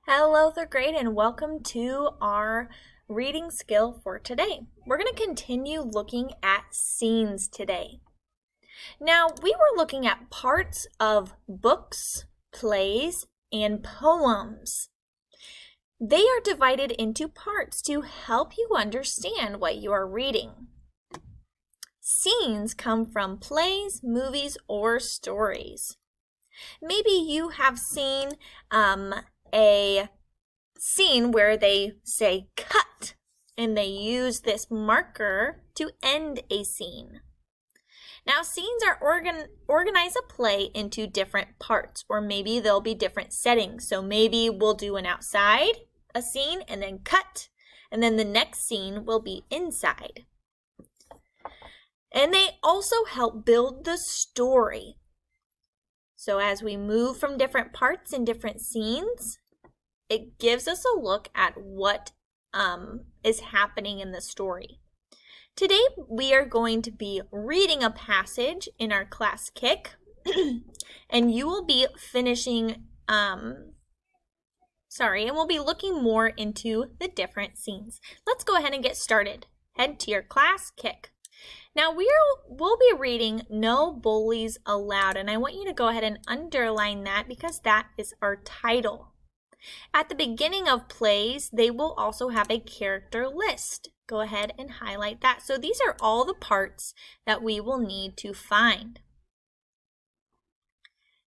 Hello, third grade, and welcome to our reading skill for today. We're going to continue looking at scenes today. Now, we were looking at parts of books, plays, and poems. They are divided into parts to help you understand what you are reading. Scenes come from plays, movies, or stories. Maybe you have seen a scene where they say cut and they use this marker to end a scene. Now, scenes are organize a play into different parts, or maybe there'll be different settings. So maybe we'll do an outside, a scene, and then cut, and then the next scene will be inside. And they also help build the story. So as we move from different parts and different scenes, it gives us a look at what is happening in the story. Today, we are going to be reading a passage in our class kick, and you will be finishing, and we'll be looking more into the different scenes. Let's go ahead and get started. Head to your class kick. Now, we'll be reading No Bullies Allowed, and I want you to go ahead and underline that because that is our title. At the beginning of plays, they will also have a character list. Go ahead and highlight that. So these are all the parts that we will need to find.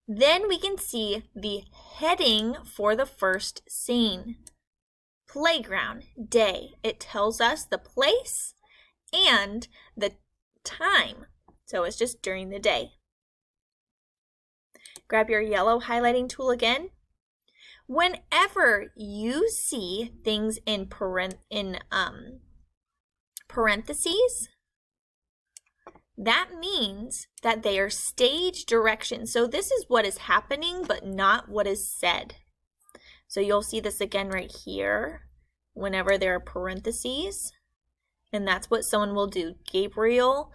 Then we can see the heading for the first scene. Playground, day. It tells us the place and the time. So it's just during the day. Grab your yellow highlighting tool again. Whenever you see things in parentheses, that means that they are stage directions. So this is what is happening, but not what is said. So you'll see this again right here, whenever there are parentheses, and that's what someone will do. Gabriel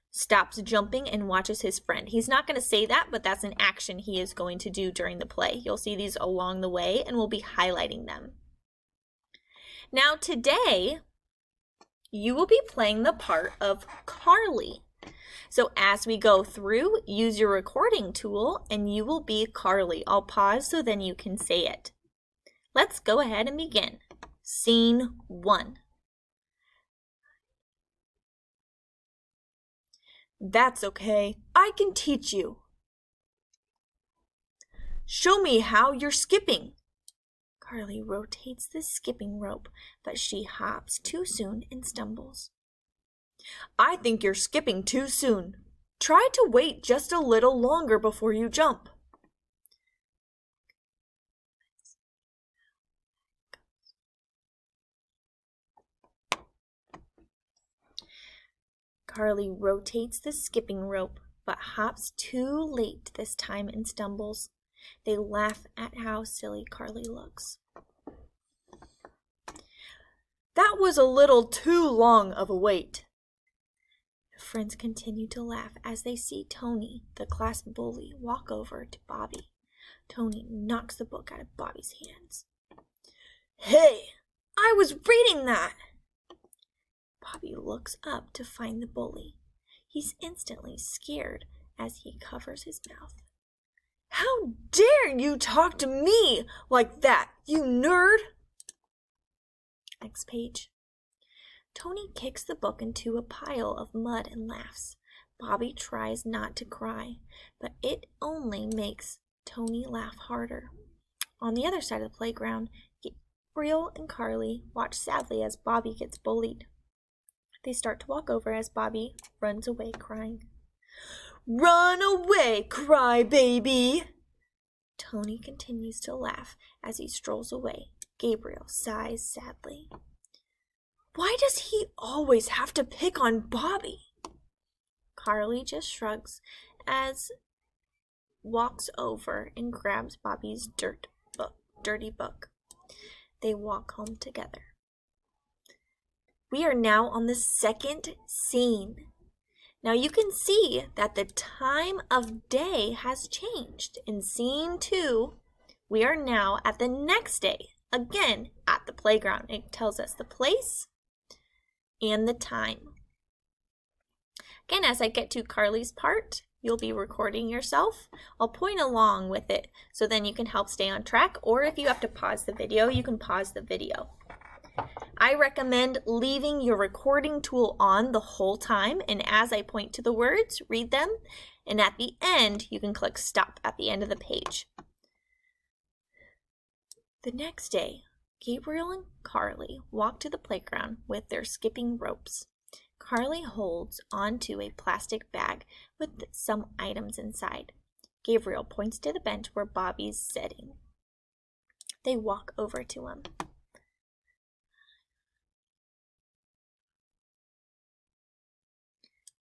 stops jumping and watches his friend. He's not going to say that, but that's an action he is going to do during the play. You'll see these along the way, and we'll be highlighting them. Now today, you will be playing the part of Carly. So as we go through, use your recording tool, and you will be Carly. I'll pause so then you can say it. Let's go ahead and begin. Scene 1. That's okay. I can teach you. Show me how you're skipping. Carly rotates the skipping rope, but she hops too soon and stumbles. I think you're skipping too soon. Try to wait just a little longer before you jump. Carly rotates the skipping rope, but hops too late this time and stumbles. They laugh at how silly Carly looks. That was a little too long of a wait. The friends continue to laugh as they see Tony, the class bully, walk over to Bobby. Tony knocks the book out of Bobby's hands. Hey, I was reading that! Bobby looks up to find the bully. He's instantly scared as he covers his mouth. How dare you talk to me like that, you nerd! Next page. Tony kicks the book into a pile of mud and laughs. Bobby tries not to cry, but it only makes Tony laugh harder. On the other side of the playground, Gabriel and Carly watch sadly as Bobby gets bullied. They start to walk over as Bobby runs away crying. Run away, cry baby! Tony continues to laugh as he strolls away. Gabriel sighs sadly. Why does he always have to pick on Bobby? Carly just shrugs as walks over and grabs Bobby's dirty book. They walk home together. We are now on the second scene. Now you can see that the time of day has changed. In scene 2, we are now at the next day. again at the playground. It tells us the place and the time. Again, as I get to Carly's part, you'll be recording yourself. I'll point along with it so then you can help stay on track, or if you have to pause the video, you can pause the video. I recommend leaving your recording tool on the whole time, and as I point to the words, read them, and at the end, you can click stop at the end of the page. The next day, Gabriel and Carly walk to the playground with their skipping ropes. Carly holds onto a plastic bag with some items inside. Gabriel points to the bench where Bobby's sitting. They walk over to him.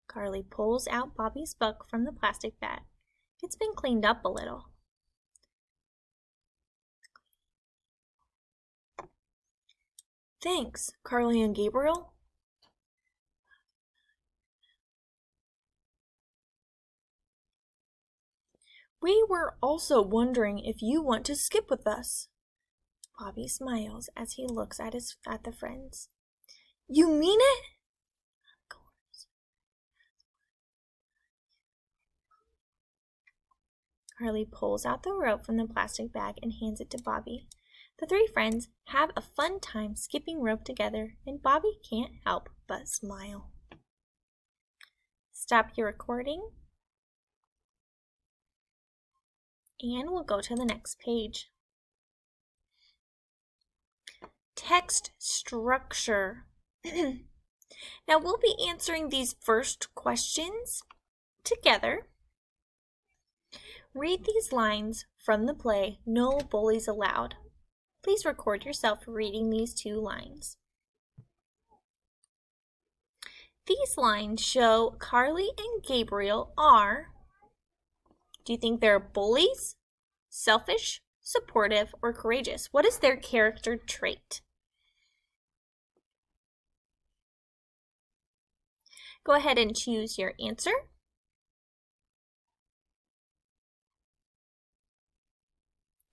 Carly pulls out Bobby's book from the plastic bag. It's been cleaned up a little. Thanks, Carly and Gabriel. We were also wondering if you want to skip with us. Bobby smiles as he looks at the friends. You mean it? Carly pulls out the rope from the plastic bag and hands it to Bobby. The three friends have a fun time skipping rope together, and Bobby can't help but smile. Stop your recording, and we'll go to the next page. Text structure. Now we'll be answering these first questions together. Read these lines from the play, No Bullies Allowed. Please record yourself reading these 2 lines. These lines show Carly and Gabriel are, do you think they're bullies, selfish, supportive, or courageous? What is their character trait? Go ahead and choose your answer.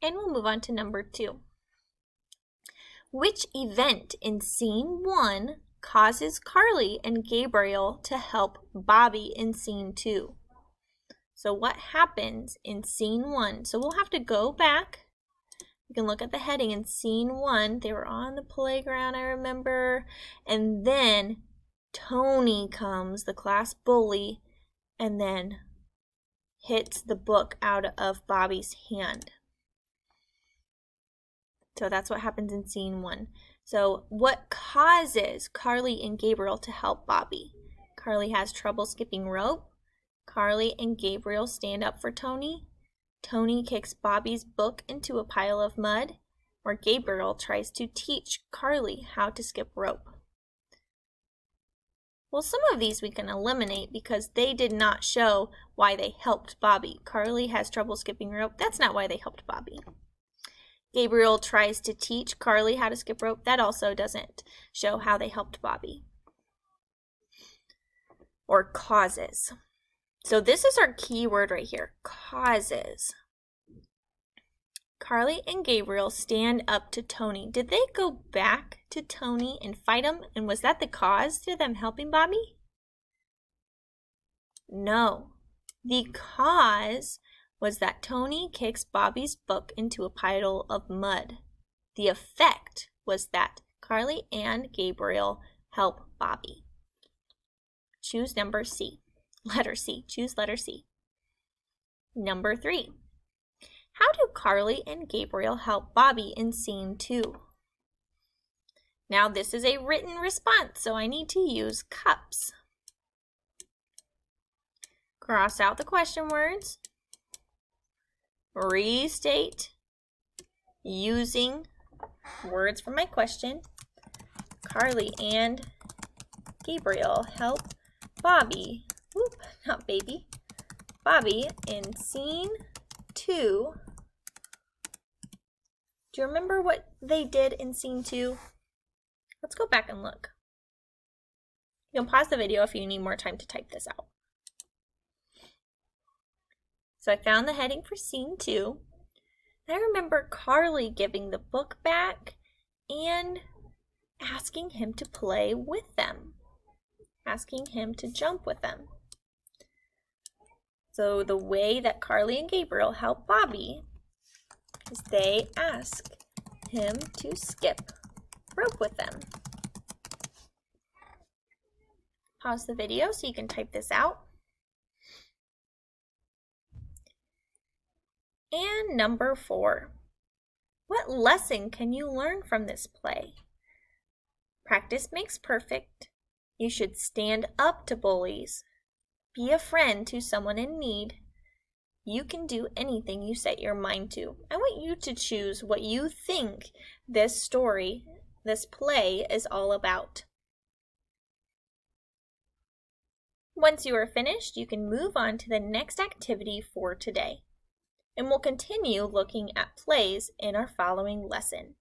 And we'll move on to number 2. Which event in scene 1 causes Carly and Gabriel to help Bobby in scene 2? So what happens in scene 1? So we'll have to go back. You can look at the heading in scene 1. They were on the playground, I remember. And then Tony comes, the class bully, and then hits the book out of Bobby's hand. So that's what happens in scene 1. So what causes Carly and Gabriel to help Bobby? Carly has trouble skipping rope. Carly and Gabriel stand up for Tony. Tony kicks Bobby's book into a pile of mud. Or Gabriel tries to teach Carly how to skip rope. Well, some of these we can eliminate because they did not show why they helped Bobby. Carly has trouble skipping rope. That's not why they helped Bobby. Gabriel tries to teach Carly how to skip rope. That also doesn't show how they helped Bobby. Or causes. So this is our key word right here, causes. Carly and Gabriel stand up to Tony. Did they go back to Tony and fight him? And was that the cause to them helping Bobby? No. The cause was that Tony kicks Bobby's book into a pile of mud. The effect was that Carly and Gabriel help Bobby. Choose number C. Letter C. Choose letter C. Number 3. How do Carly and Gabriel help Bobby in scene 2? Now this is a written response, so I need to use cups. Cross out the question words. Restate using words from my question. Carly and Gabriel help Bobby, not baby, Bobby in scene 2. Do you remember what they did in scene 2? Let's go back and look. You can pause the video if you need more time to type this out. So I found the heading for scene 2. I remember Carly giving the book back and asking him to play with them, asking him to jump with them. So the way that Carly and Gabriel help Bobby is they ask him to skip rope with them. Pause the video so you can type this out. And number 4, what lesson can you learn from this play? Practice makes perfect. You should stand up to bullies. Be a friend to someone in need. You can do anything you set your mind to. I want you to choose what you think this story, this play is all about. Once you are finished, you can move on to the next activity for today. And we'll continue looking at plays in our following lesson.